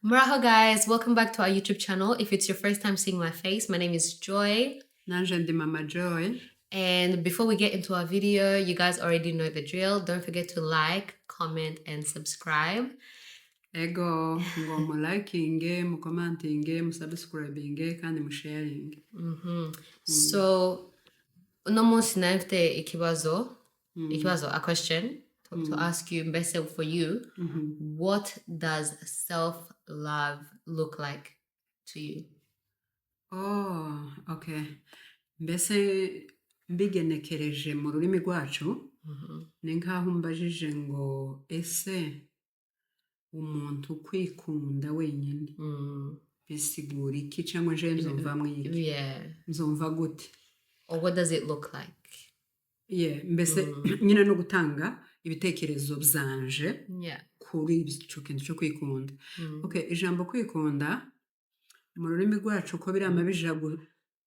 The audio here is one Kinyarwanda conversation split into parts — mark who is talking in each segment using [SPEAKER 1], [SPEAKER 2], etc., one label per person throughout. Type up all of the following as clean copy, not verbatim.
[SPEAKER 1] Muraho guys, welcome back to our YouTube channel. If it's your first time seeing my face, my name is Joy.
[SPEAKER 2] Nanje ndi Mama Joy.
[SPEAKER 1] And before we get into our video, you guys already know the drill. Don't forget to like, comment, and subscribe.
[SPEAKER 2] Ego ngo mu likinge, mu commentinge, mu subscribinge kandi mu sharinge.
[SPEAKER 1] So, uno munsi nafite ikibazo, a question to ask you, best for you. What does self-love look like to you?
[SPEAKER 2] Oh, okay. Mbese mbigenekereje mu rurimi rwacu ni nkaho mbajije ngo ese umuntu kwikunda wenyine bisigura iki cyangwa nje nzumva iki? Nzumva gute?
[SPEAKER 1] Or what does it look like?
[SPEAKER 2] Mbese nyine no gutanga ibitekerezo byanje kuri icyo kintu cyo kwikunda. Okay, ijambo kwikunda mu rurimi rwacu ko biri amabija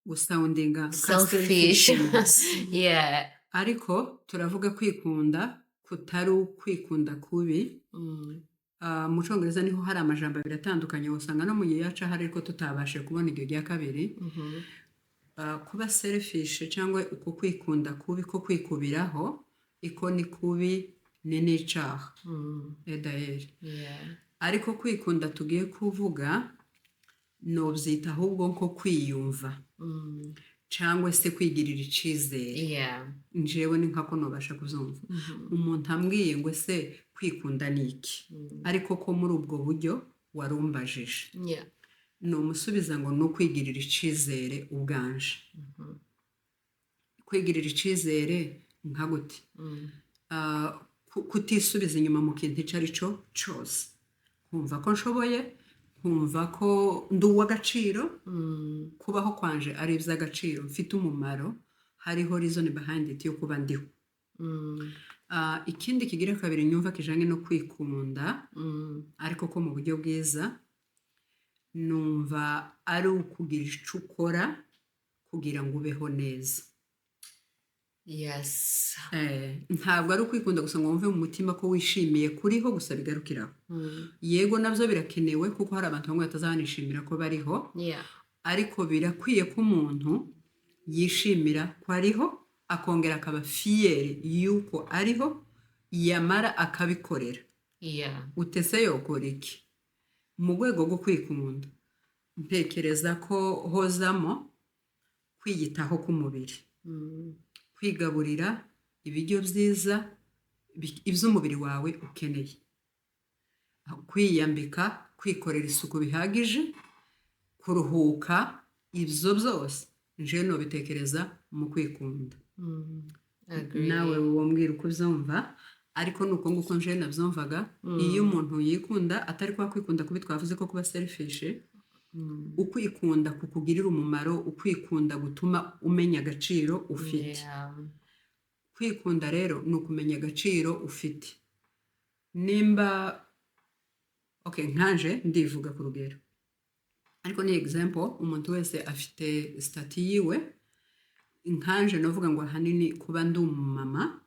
[SPEAKER 2] gusoundinga
[SPEAKER 1] selfish.
[SPEAKER 2] Ariko turavuga kwikunda kutari ukwikunda kubi. Mu Cyongereza niho hari amajambo abiri atandukanye usanga no mu yaca hari ariko tutabashe kubona iryo rya kabiri. Kuba selfish cyangwa uko kwikunda kubi ko kwikubiraho iko ni kubi ni n'icyaha. Ariko kwikunda tugiye kuvuga nobyita ahubwo nko kwiyumva cyangwa se kwigirira icyizere. Njewe ni nkako nobasha kuzumva umuntu ambwiye ngo se kwikunda ni iki, ariko ko muri ubwo buryo warumbajije no musubiza ngo no kwigirira icyizere ubwanje. Kwigirira icyizere nka gute? Kutisubiza inyuma mu kintu icyo ari cyo cyose, kumva ko nshoboye, kumva ko ndi uw'agaciro, kubaho kwanje ari iby'agaciro, mfite umumaro, hariho reason behind it yo kuba ndiho. Ikindi kigira kabiri nyumva kijanye no kwikunda, ariko ko mu buryo bwiza, numva ari ukugira icyo ukora kugira ngo ubeho neza. Ntabwo ari ukwikunda gusa ngo wumve mu mutima ko wishimiye kuriho gusa bigarukiraho. Yego nabyo birakenewe kuko hari abantu bamwe batazabanishimira ko bariho, ariko birakwiye ko umuntu yishimira ko ariho, akongera akaba fier yuko ariho, yamara akabikorera. Utese yokora iki? Mu rwego rwo kwikunda ntekereza ko hozamo kwiyitaho k'umubiri, kwigaburira ibiryo byiza iby'umubiri wawe ukeneye, kwiyambika, kwikorera isuku bihagije, kuruhuka, ibyo byose nje no bitekereza mu kwikunda. Nawe wombwira uko ubyumva, ariko nuko nguko nje nabyumvaga. Iyo umuntu yikunda atari kwa kwikunda kubi twavuze ko kuba selfish, ukwikunda kukugirira umumaro, ukwikunda gutuma umenya agaciro ufite. Kwikunda rero ni ukumenya agaciro ufite. Nimba nkanje ndivuga ku rugero, ariko ni example, umuntu wese afite stati yiwe. Nkanje novuga ngo ahanini kuba ndi umumama,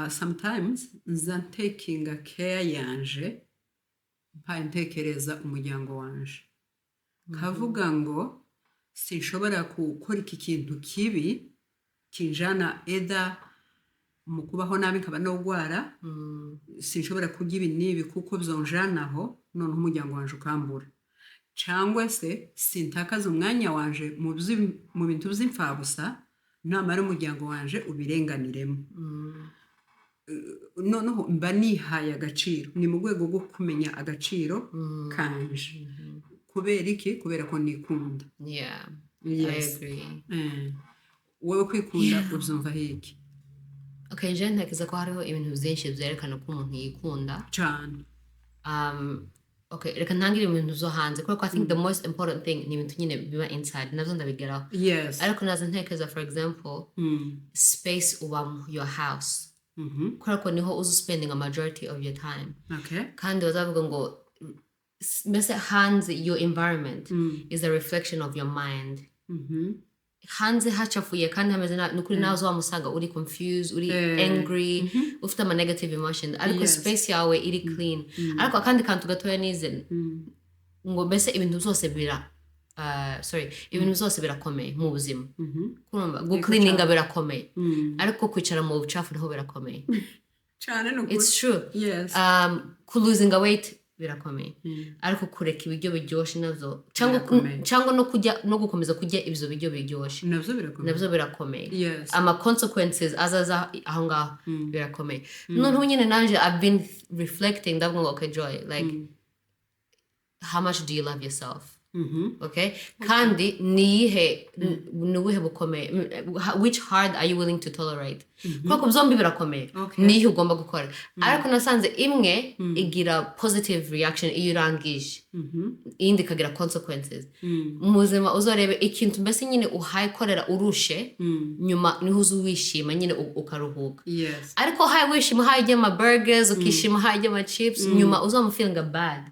[SPEAKER 2] sometimes nza taking care yanje, mpa ntekereza umuryango wanje, kavuga ngo sinshobora gukora iki kintu kibi kinjana eda mu kubaho nabi nkaba no gwara, sinshobora kurya ibi nibi kuko byonjanaho none umuryango wanje ukambura, cyangwa se sintakaza umwanya wanje mu bintu by'imfabusa namara umuryango wanje ubirenganiremo. Noneho mba nihaye agaciro, ni mu rwego rwo kumenya agaciro kanje. Kubera iki? Kubera ko nikunda.
[SPEAKER 1] I agree.
[SPEAKER 2] Wowe kwikunda ubyumva hiki?
[SPEAKER 1] Nje ntekereza ko hariho ibintu byinshi byerekana ko umuntu yikunda
[SPEAKER 2] cyane.
[SPEAKER 1] Reka ntangire ibintu zo hanze kuko I think the most important thing ni ibintu nyine biba inside, navyo ndabigeraho. Ariko naza ntekereza, for example, space ubamo, your house. Kuko niho uzu spending a majority of your time. Kandi bazavuga ngo mbese hanze, your environment is a reflection of your mind. hanze hacafuye kandi hameze nukuri nawe uzamusanga uri confused uri angry ufite ama negative emotions ariko space yawe iri clean ariko akandi kantu gatoya nize ngo mbese ibintu byose ibintu byose birakomeye mu buzima kumva cleaninga birakomeye ariko kwicara mu bucafu naho birakomeye
[SPEAKER 2] cyane no
[SPEAKER 1] it's true losing weight birakomeye ariko kureka ibiryo biryoshye navyo cyangwa no gukomeza kurya ibyo biryo biryoshye navyo birakomeye ama consequences azaza aho ngaho birakomeye noneho nyine nanje I've been reflecting ndavuga ngo okay Joy like how much do you love yourself okay kandi niwihe bukomeye which hard are you willing to tolerate kuko byombi birakomeye nihe ugomba gukora ariko nasanze imwe igira positive reaction iyo urangije indi ikagira consequences muzima uzorebe ikintu mbese nyine uhayikorera urushe nyuma niho uzuwishima nyine ukaruhuka ariko uhaye wishima uhaye ama burgers ukishima uhaye ama chips nyuma uzamufeelinga bad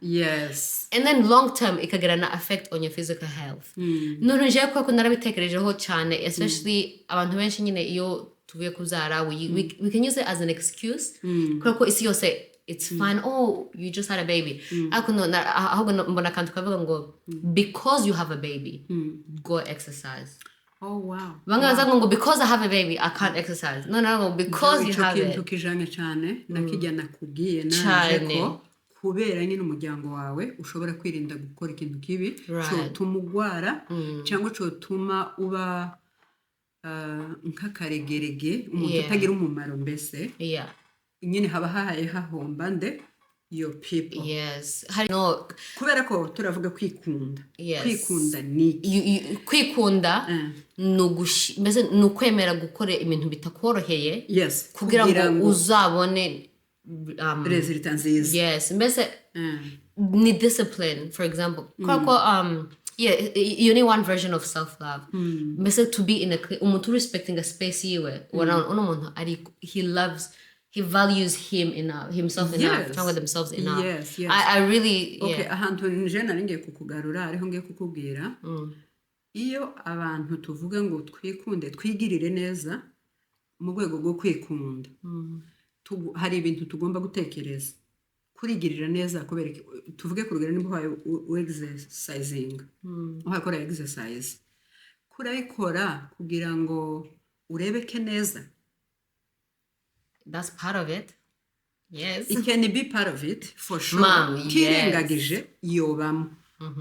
[SPEAKER 1] and then long term ikagira na affect on your physical health none je ko narabitekerejeho cyane especially abantu benshi nyine iyo tuvuye kuzara we can use it as an excuse kuko isi yose it's fine you just had a baby ahubwo mbona kantu kavuga ngo because you have a baby go exercise
[SPEAKER 2] wow
[SPEAKER 1] bangaza ngo because I have a baby I can't exercise no because you have it
[SPEAKER 2] tukijanye cyane nakijya nakubwiye nanje ko kubera nyine umuryango wawe ushobora kwirinda gukora ikintu kibi cyo tumugwara cyangwa cyo tuma uba nk'akaregerege umuntu utagira umumaro mbese nyine haba hahaye hahomba nde your people kubera ko turavuga kwikunda kwikunda ni
[SPEAKER 1] kwikunda mbese ni ukwemera gukora ibintu bitakoroheye kugira ngo uzabone
[SPEAKER 2] resulta nziza
[SPEAKER 1] mbese ni discipline for example kuko you need one version of self-love mbese to be in umuntu respecting a space yiwe umuntu he values himself enough cyangwa themselves enough I really
[SPEAKER 2] ahantu nje naringiye kukugarura ariho ngiye kukubwira iyo abantu tuvuga ngo twikunde twigirire neza mu rwego rwo kwikunda hari ibintu tugomba gutekereza kurigirira neza kubera tuvuge ku rugero nimba exercising uhakora exercise kurayikora kugira ngo urebeke neza
[SPEAKER 1] that's part of it
[SPEAKER 2] it can be part of it for sure kirengagije yobamo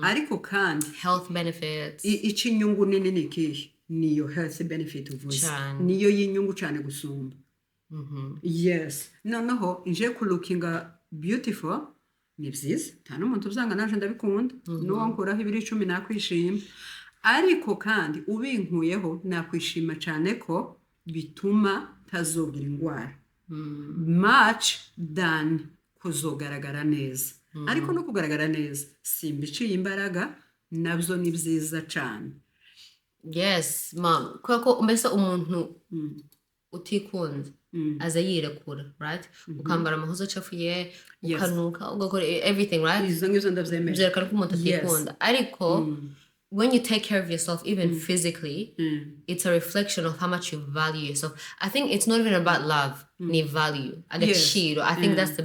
[SPEAKER 2] ariko kandi
[SPEAKER 1] health benefits
[SPEAKER 2] ikinyungu nini nikihe niyo health benefit uvuze niyo yinyungu cyane gusumba noneho nje lookinga beautiful ni byiza nta n'umuntu uzanga naje ndabikunda n'uwo nkuraho ibiri 10 nakwishima ariko kandi ubinkuyeho nakwishima cyane ko bituma tazogira indwara much than kuzogaragara neza ariko no kugaragara neza simbiciye imbaraga nabyo ni byiza cyane
[SPEAKER 1] kuko mbese umuntu utikunze aza yirekura right ukambara amahuzo acafuye ukanuka ugakora everything right
[SPEAKER 2] izo ngizo ndabyemera
[SPEAKER 1] byerekana ko umuntu atikunda ariko when you take care of yourself even physically it's a reflection of how much you value yourself. I think it's not even about love ni value agachiro. I think that's the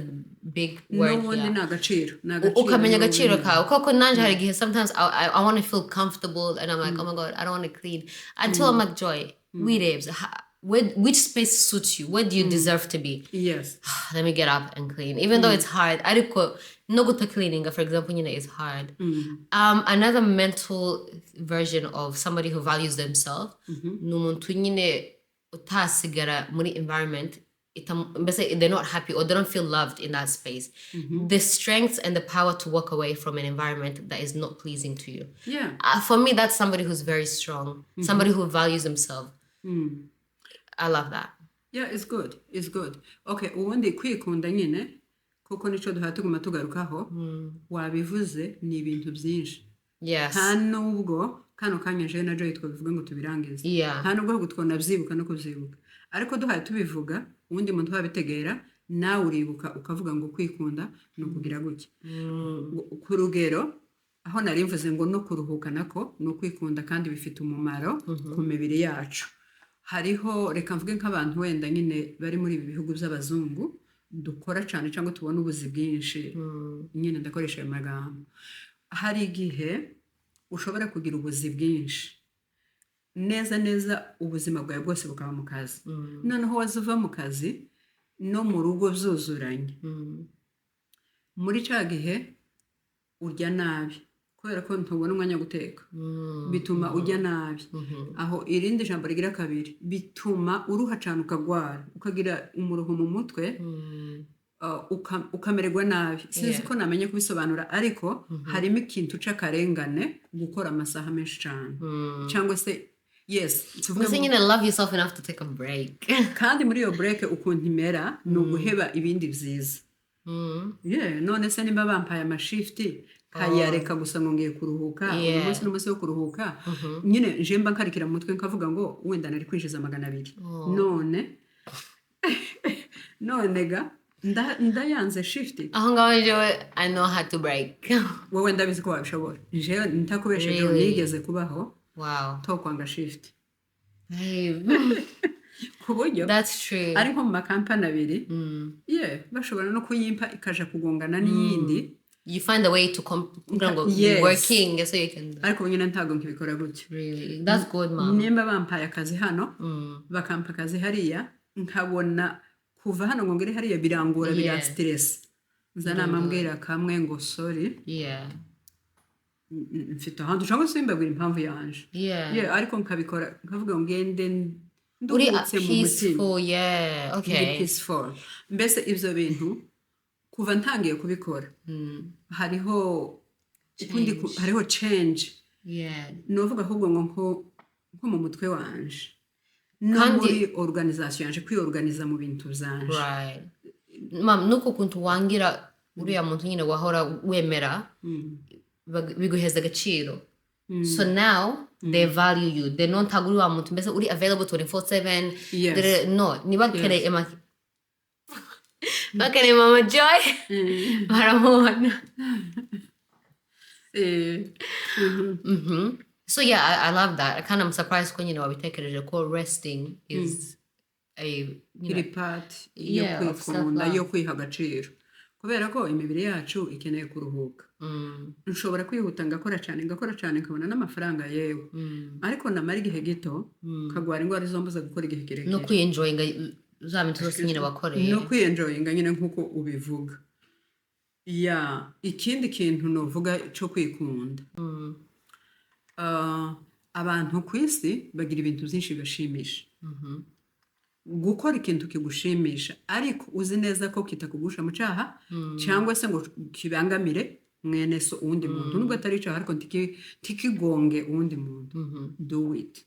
[SPEAKER 1] big word here.
[SPEAKER 2] Agachiro
[SPEAKER 1] ukamenya agachiro kawe kuko nanje hari gihe sometimes I want to feel comfortable and I'm like oh my god I don't want to clean until I'm like Joy wirebs which space suits you? Where do you deserve to be? Let me get up and clean. Even though it's hard. Ariko no guta cleaning, for example, is hard. Another mental version of somebody who values themselves. Numuntu nyine utasigara muri environment. They're not happy or they don't feel loved in that space. The strength and the power to walk away from an environment that is not pleasing to you. For me, that's somebody who's very strong. Somebody who values themselves. I love that.
[SPEAKER 2] It's good. It's good. Okay, ubundi kwikunda nyine kuko nico duhatuguma tugarukaho wabivuze ni ibintu byinshi. Nta nubwo kano kanyeje na Joy twabivuga ngo tubirangize. Nta nubwo gutwona byibuka no kubyibuka. Ariko duhaye tubivuga ubundi muntu wabitegera nawe uribuka ukavuga ngo kwikunda no kugira guke. Ku rugero aho nari mvuze ngo no kuruhuka nako no kwikunda kandi bifite umumaro ku mibiri yacu. Hariho reka mvuge nk'abantu wenda nyine bari muri ibi bihugu by'abazungu dukora cyane cyangwa tubona ubuzi bwinshi, nyine ndakoresha ayo magambo. Hari igihe ushobora kugira ubuzi bwinshi neza ubuzima bwawe bwose bukaba mu kazi, noneho wazuva mu kazi no mu rugo byuzuranye. Muri cya gihe urya nabi kubera ko ntubona umwanya wo guteka, bituma urya nabi. Aho irindi jambo rigira kabiri, bituma uruha cyane ukagwara, ukagira umuruho mu mutwe, ukamererwa nabi. Sinzi ko namenye kubisobanura, ariko harimo ikintu cy'akarengane gukora amasaha menshi cyane, cyangwa se
[SPEAKER 1] tuvuge nyine love yourself enough to take a break.
[SPEAKER 2] Kandi muri iyo break ukuntu imera ni uguheba ibindi byiza. None se nimba bampaye amashifti kayareka gusa ngo ngiye kuruhuka, uyu munsi n'umunsi wo kuruhuka, nyine nje mba nkarikira mu mutwe nkavuga ngo wenda nari kwinjiza 200, none ga ndayanze shifti.
[SPEAKER 1] Aho ngaho jewe I know how to break.
[SPEAKER 2] Wowe ndabizi ko wabishobora. Nje ntakubesheje nigeze kubaho tokwanga shifti. Kuburyo
[SPEAKER 1] that's true.
[SPEAKER 2] Ari nko mu makampani abiri bashobora no kuyimpa ikaja kugongana n'iyindi.
[SPEAKER 1] You find a way to working so you can.
[SPEAKER 2] Ariko nyine ntago nkibikora gutyo.
[SPEAKER 1] Really, that's good, mom.
[SPEAKER 2] Nimba bampaye akazi hano bakampa akazi hariya, nkabona kuva hano ngo ngere hariya birangora, bira stress. Nzana mambwira kamwe ngo sorry. Mfite ahantu cyangwa se mbabwira impamvu yanje. Ariko nkabikora nkavuga ngo ngende ndurutse mu mutima.
[SPEAKER 1] Okay.
[SPEAKER 2] Peaceful. Mbese ibyo bintu kuva ntangiye kubikora hariho change. Novuga ahubwo ngo nko mu mutwe wanje no muri organisation yanje kwiorganiza mu bintu byanje.
[SPEAKER 1] Mam, nuko kuntu wangira uriya muntu nyine wahora wemera biguheza agaciro. So now they value you. They don't taguri wa muntu mbese uri available 24/7. No, niba kere bakare Mama Joy baramubona. So I love that. I kind of surprised when wabitekereje ko resting is a
[SPEAKER 2] part yo kwikunda, yo kwiha agaciro, kubera ko imibiri yacu ikeneye kuruhuka. Nshobora kwihuta ngakora cyane nkabona n'amafaranga yewe, ariko namara igihe gito kagwara indwara zombuza gukora igihe kirekire.
[SPEAKER 1] No kwienjoyinga za bintu zose nyine wakoreye.
[SPEAKER 2] No kwienjoyinga nyine nkuko ubivuga. Ikindi kintu novuga cyo kwikunda. Abantu ku isi bagira ibintu byinshi bashimisha. Gukora ikintu kigushimisha ariko uzi neza ko kitakugusha mu cyaha cyangwa se ngo kibangamire mwene so uwundi muntu, nubwo atari cyaha ariko tikigonge uwundi muntu. Do it.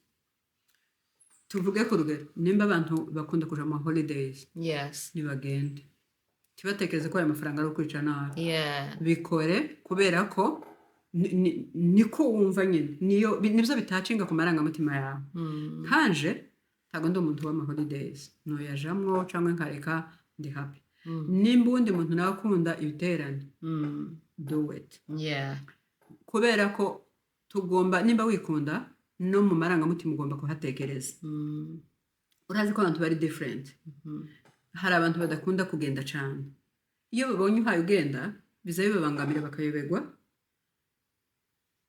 [SPEAKER 2] Tuvuge ku rugero, nimba abantu bakunda kuja mu holidays, nibagende tibatekereze ko aya mafaranga ari ukwica nabi. Bikore kubera ko niko wumva nyine nibyo bitacinga ku marangamutima yawe. Kanje ntago ndi umuntu w'ama holidays, no yajamwo cyangwa nkareka ndi happy. Nimba undi muntu nawe akunda ibiterane, do it. Kubera ko tugomba, nimba wikunda no mu marangamutima ugomba kuhatekereza. Urazi ko abantu bari different. Hari abantu badakunda kugenda cyane, iyo babonye uhaye ugenda bizabe babangamira bakayobegwa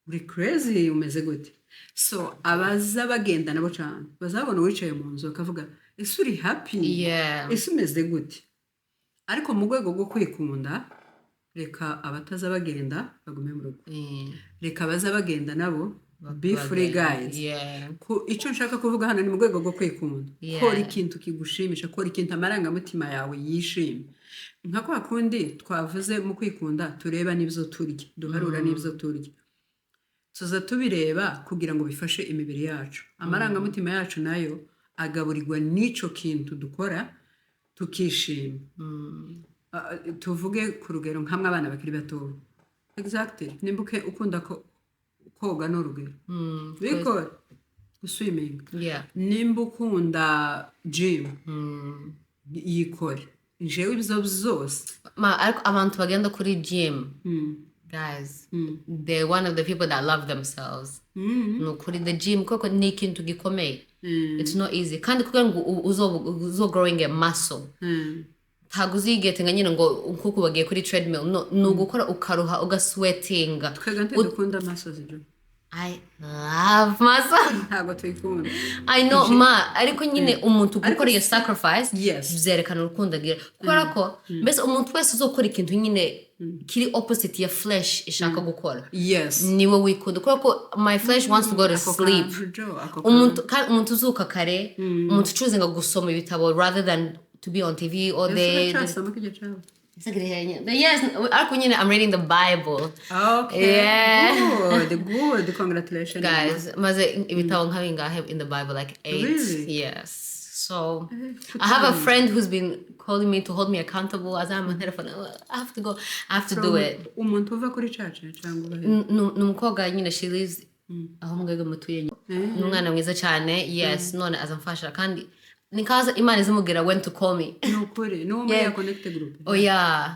[SPEAKER 2] uri crazy umeze gute. So abaza bagenda nabo cyane bazabona wicaye mu nzu bakavuga ese uri happy, ese umeze gute. Ariko mu rwego rwo kwikunda, reka abataza bagenda bagume mu rugo, reka abaza bagenda nabo be free guys. Icyo nshaka kuvuga hano ni mu rwego rwo kwikunda. Kora ikintu kigushimisha, kora ikintu amarangamutima yawe yishimye. Nka kwa kundi twavuze mu kwikunda tureba n'ibyo turya, duharura n'ibyo turya, tuza tubireba kugira ngo bifashe imibiri yacu. Amarangamutima yacu nayo agaburirwa n'ico kintu dukora tukishima. Tuvuge ku rugero nk'amwe abana bakiri bato, nimbuke ukunda koga n'urugero, bikora swimming. Nimba ukunda gym, yikore. Jewe ibyo byose
[SPEAKER 1] ariko abantu bagenda kuri gym guys, they're one of the people that love themselves. Nukuri the gym koko ni ikintu gikomeye. It's not easy. Kandi kugira ngo uzo growing a muscle. Ntago uzigetinga nyine ngo nkuko bagiye kuri treadmill. No gukora ukaruha ugasweatinga.
[SPEAKER 2] Twegante dukunda muscles jo.
[SPEAKER 1] I love muscle.
[SPEAKER 2] Ntago tuyikunda.
[SPEAKER 1] I know ma ariko nyine umuntu gukora iyo sacrifice byerekana urukundo agira. Kubera ko mbese umuntu wese uzokora ikintu nyine kiri opposite ya flesh ishaka gukora. Niwe wikunda kubera ko my flesh wants to go to sleep. Umuntu uzuka kare, umuntu choosing gusoma ibitabo rather than to be on TV all day. Yes, I'm reading the Bible.
[SPEAKER 2] Okay.
[SPEAKER 1] Yeah.
[SPEAKER 2] Good. Congratulations.
[SPEAKER 1] Guys, I have in the Bible like 8.
[SPEAKER 2] Really?
[SPEAKER 1] Yes. So I have a friend who's been calling me to hold me accountable as I'm on telephone. I have to go. I have to do it.
[SPEAKER 2] Umuntu uva kuri church cyangwa
[SPEAKER 1] numukobwa nyine she lives aho mugega mutuye. Numwana mwiza cyane. Yes, none azamfasha kandi nikaza Imana izimubwira when to call me.
[SPEAKER 2] Nukuri no muri connect group.
[SPEAKER 1] Oh yeah.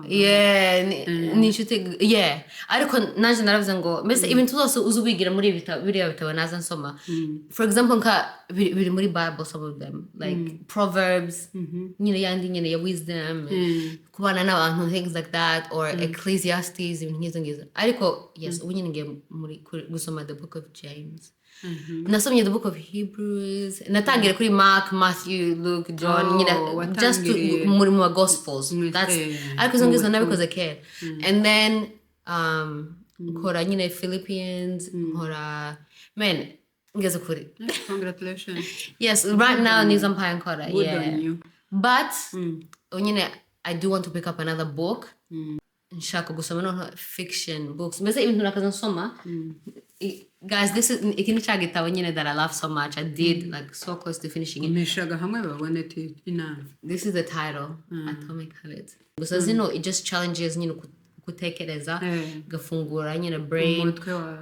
[SPEAKER 1] Yeah, ni shute yeah. Ariko nanje naravuze ngo mbese ibintu zose uzubigira muri bitabo naza nsoma. For example nka biri muri Bible, some of them like Proverbs, nyine yandi nyine ya wisdom, kubana n'abantu, things like that, or Ecclesiastes ibintu ngizo. Ariko yes, ubu nyine ngiye muri gusoma the book of James. Nasomye the book of Hebrews. Natangire kuri Mark, Matthew, Luke, John, just to muri mu gospels. That's ariko zongizo nabikoze kera. And then nkora nyine Philippians, nkora man ngeze kuri.
[SPEAKER 2] Congratulations.
[SPEAKER 1] Yes, right now nizo mpaya nkora. Yeah. But nyine I do want to pick up another book. Nshaka gusoma no fiction books. Mbese ibintu nakaza nsoma. Guys, this is ikindi cyagitabo nyine that I love so much. I did like so close to finishing it.
[SPEAKER 2] Nishaga hamwe babone ina.
[SPEAKER 1] This is the title, Atomic Habits. Because you know, it just challenges gutekereza, gafungura nyine brain.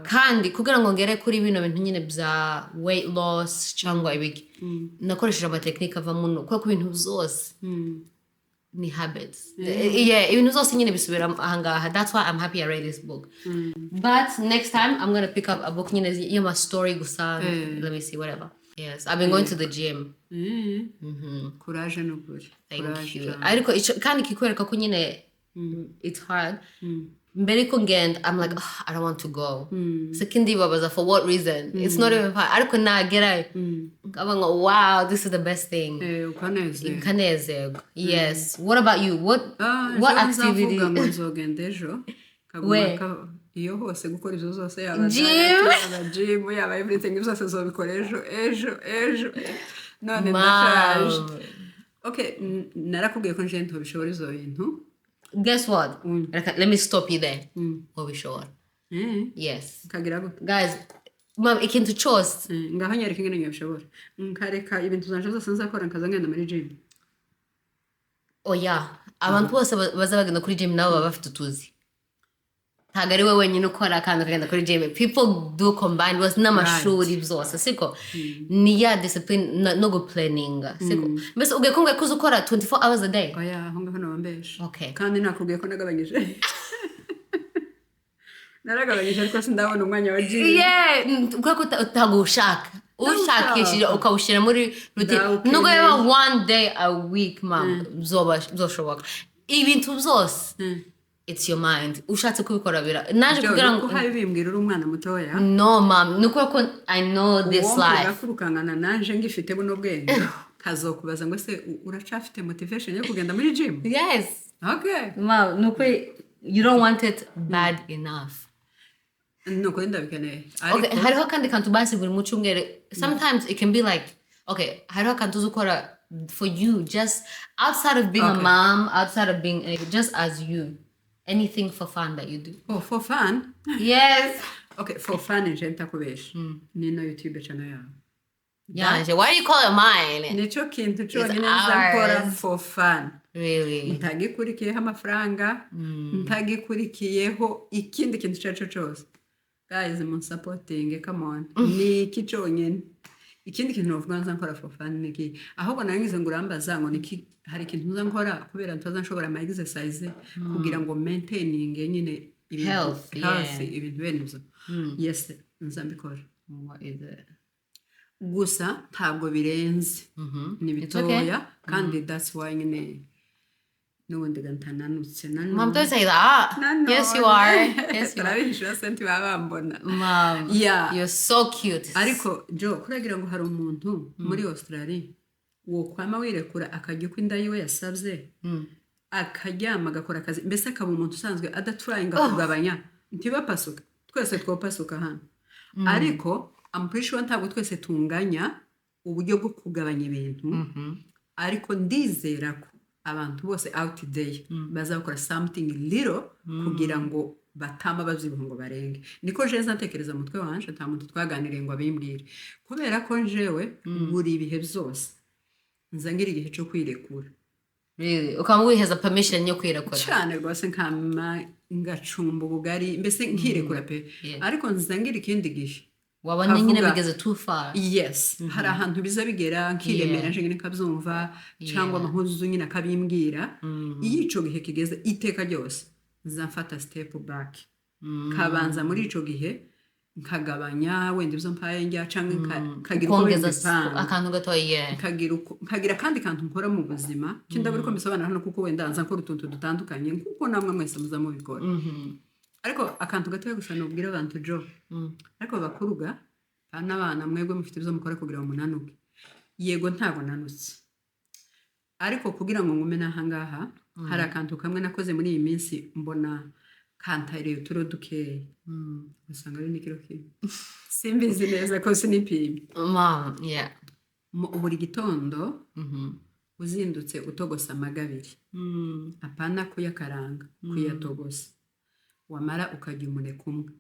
[SPEAKER 1] Kandi kugira ngo ngere kuri bino bintu nyine bya weight loss cyangwa ibiki. Nakoresheje ama technique ava muno kuko ibintu byose ni habits. Yeah, ibintu zose nyine bisubira ahangaha. That's why I'm happy I read this book. But next time I'm going to pick up a book nyine yama story gusa. Let me see, whatever. Yes, I've been going to the gym.
[SPEAKER 2] Courage no good.
[SPEAKER 1] Thank you. Ariko kandi kikwereka ko nyine it's hard. Mbere ko ngenda I'm like I don't want to go. Sekindi babaza for what reason? It's not even fun. Ariko nagera ngabanga wow, this is the best thing. Ukanezerwa. Yes. What about you? What activity?
[SPEAKER 2] Nzogendejo kaguma iyo hose gukora izo zose yaba gym yaba everything zose zobikora ejo none ndashaje. Okay, narakubwiye ko nje ntobishobora izo bintu.
[SPEAKER 1] Guess what? Let me stop you there. What we sure? Yes. Guys, mom, ikintu chose.
[SPEAKER 2] Ngaho nyereka ingene nyabishobora. Nkareka ibintu zanje zose nzakora nkaza ngenda muri gym.
[SPEAKER 1] Oh yeah. Abantu bose bazabagenda kuri gym nabo bafite utuzi. Ntago ari we wenyine ukora kandi ukagenda kuri gym. People do combine was n'amashuri byose siko ni ya discipline no go planning siko mbese ugekonga kuza ukora 24 hours a day.
[SPEAKER 2] Oh yeah, honga hano wambesha.
[SPEAKER 1] Okay.
[SPEAKER 2] Kandi nakubwiye ko nagabanyije. Naragabanyije ariko sindabona umwanya wa gym.
[SPEAKER 1] Yeah, kuko utagushaka. Ushakishije ukawushira muri routine. Nugo yaba one day a week mom zoshoboka. Ibintu byose. It's your mind. Ushatse kubikora bira. Naje kugira ngo
[SPEAKER 2] habimbwira uri umwana mutoya.
[SPEAKER 1] No mom, nuko ko I know this life.
[SPEAKER 2] Kurukangana nanje ngifite buno bwenge. Kazokubaza ngo se uracafite motivation yo kugenda muri gym?
[SPEAKER 1] Yes.
[SPEAKER 2] Okay.
[SPEAKER 1] Mom, nuko you don't want it bad enough.
[SPEAKER 2] Nuko ndabikeneye.
[SPEAKER 1] Okay, hariho kandi kantu basi buri mu cyumweru. Sometimes it can be like, okay, hariho kantu uzukora for you just outside of being a mom, outside of being just as you. Anything for fun that you do.
[SPEAKER 2] Oh, for fun?
[SPEAKER 1] Yes.
[SPEAKER 2] Okay, for fun nje ntakubesh. Nino YouTube channel yawe.
[SPEAKER 1] Yeah, why do you call it mine?
[SPEAKER 2] Nicho kintu cyo nyine nzakora for fun.
[SPEAKER 1] Really?
[SPEAKER 2] Ntagikurikiyeho amafaranga, ntagikurikiyeho ikindi kintu cyacu cyose. Guys, I'm supporting, come on. Ni kichonyene. Ikindi kintu novuga nzakora for fun niki. Ahubwo nangize ngo urambaza ngo niki hari ikintu nzankora kubera ntaza nshobora ama exercise kugira ngo maintaining nyine
[SPEAKER 1] health,
[SPEAKER 2] ibintu bene ibyo yes nzambikora.
[SPEAKER 1] What is it?
[SPEAKER 2] Gusa ntabwo birenze ni bitoya kandi that's why nyine n'ubundi gantananutse
[SPEAKER 1] Mom, don't say that. Yes, you are. Yes, you are.
[SPEAKER 2] Turabishura senti babambona.
[SPEAKER 1] Mom, you're so cute.
[SPEAKER 2] Ariko Jo, kuragira ngo hari umuntu muri Australia wo kwama wirekura akajya uko inda yiwe yasabye akaryama agakora akazi mbese akaba umuntu usanzwe adatryinga kugabanya ntibapasuka twese twopasuka hano ariko I'm pretty sure ntabwo twese tunganya uburyo bwo kugabanya ibintu ariko ndizera ko abantu bose out there bazakora something little kugira ngo batama bazibungo ngo barenge niko je nzatekereza mutwe wanje nta muntu twaganiriye ngo abimbwire kubera ko njewe buri ibihe byose nzangira igihe cyo kwirekura.
[SPEAKER 1] Really? Ukamwiheza permission yo kwirekura?
[SPEAKER 2] Cyane rwose nkama ngacumba ubugari mbese nkirekura pe ariko nzangira ikindi gihe
[SPEAKER 1] wabanye nyine bigeze too far.
[SPEAKER 2] Yes hari ahantu biza bigera nkiremera nje nyine kabyumva cyangwa amahuzu nyine akabimbwira iyo ico gihe kigeze iteka ryose nzafata step back kabanza muri ico gihe nkagabanya wenda ibyo mpaye njya cyangwa kagira
[SPEAKER 1] akantu gatoye
[SPEAKER 2] kagira kandi kantu nkora mu buzima cyenda buri ko mbisobanura hano kuko wenda nza nkora utuntu dutandukanye kuko namwe mwese muza mu bikora ariko akantu gatoye gusa nubwira abantu Jo ariko bakuruga n'abana mwebwe mufite ibyo mukora kugira ngo munanuke yego ntago nanutse ariko kugira ngo ngume nahangaha hari akantu kamwe nakoze muri iyi minsi mbona kantare uturo dukeye usanga ari nikiro kimwe simbizi neza ko sinipimye
[SPEAKER 1] Mom,
[SPEAKER 2] buri gitondo uzindutse utogosa amagabiri apana kuyakaranga kuyatogosa wamara ukajya umuneke umwe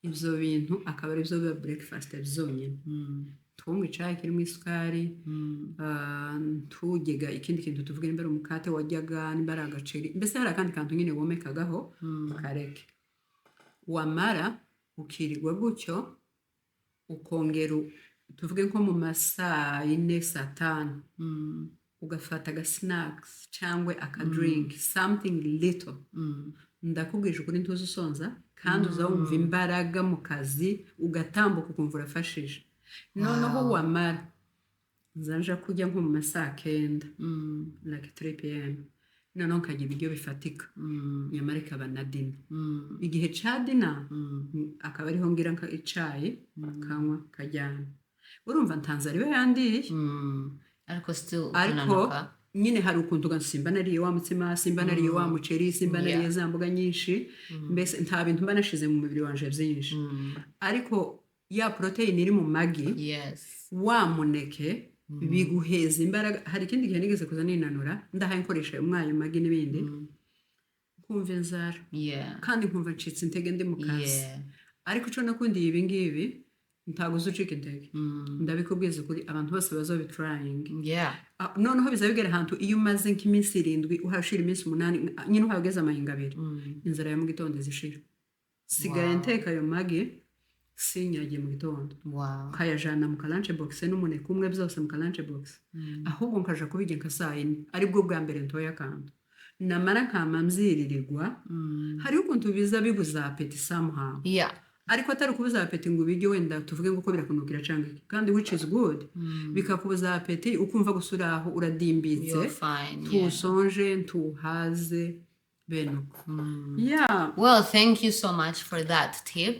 [SPEAKER 2] ibyo bintu akaba ari byo biba breakfast byonyine tunywa icyayi kirimo isukari tugega ikindi kintu tuvuge imbere umukate wajyaga nimba ari agaceri mbese hari akandi kantu nyine womekagaho kareke wamara ukirirwa gutyo ukongera tuvuge nko mu masaa 4 saa 5 ugafata aga snacks cyangwa aka drink something little ndakubwije ukuri ntuzi usonza kandi uzawumva imbaraga mu kazi ugatambuka ukumva urafashije noneho wamara nzanja kujya nko mu masaa 9 like 3 pm noneho nkajya ibiryo bifatika nyamara ikaba na dina igihe ca dina akaba ariho ngira icyayi kanywa kajyana urumva ntanze ariwe yandiye
[SPEAKER 1] ariko still
[SPEAKER 2] ariko nyine hari ukuntu ugasimba nariye wa mutsima simba nariye wa muceri simba nariye za mboga nyinshi mbese nta bintu mba nashize mu mubiri wanje byinshi ariko ya protein iri mu magi wa muneke biguheza imbaraga hari ikindi gihe nigeze kuza ninanura ndahaye nkoresha umwayo magi n'ibindi kumva inzara kandi nkumva ncitse intege ndi mu kazi ariko cyo nakundiye ibi ngibi ntago uzucika intege ndabikubwiza kuri abantu bose bazobitrying noneho bizabigera ahantu iyo umaze nk'iminsi 7 uhashira iminsi 8 nyine uhageze amahinga 2 inzara ya mu gitondo zishira sigaye nteka ayo magi sinyagiye mu gitondo kayajana mu lunch box n'umuneke umwe byose mu lunch box ahubwo nkaja kubijya nka saa 4 aribwo bwa mbere ntoya kandi namara nkama mziririrwa hari ukuntu biza biguza apeti somehow ariko atari kubuza apeti ngo ubiryo wenda tuvuge ngo ko birakunukira cyangwa kandi which is good bikakubuza apeti ukumva gusuraho uradimbitse tusonje tuhaze benuko
[SPEAKER 1] well, thank you so much for that tip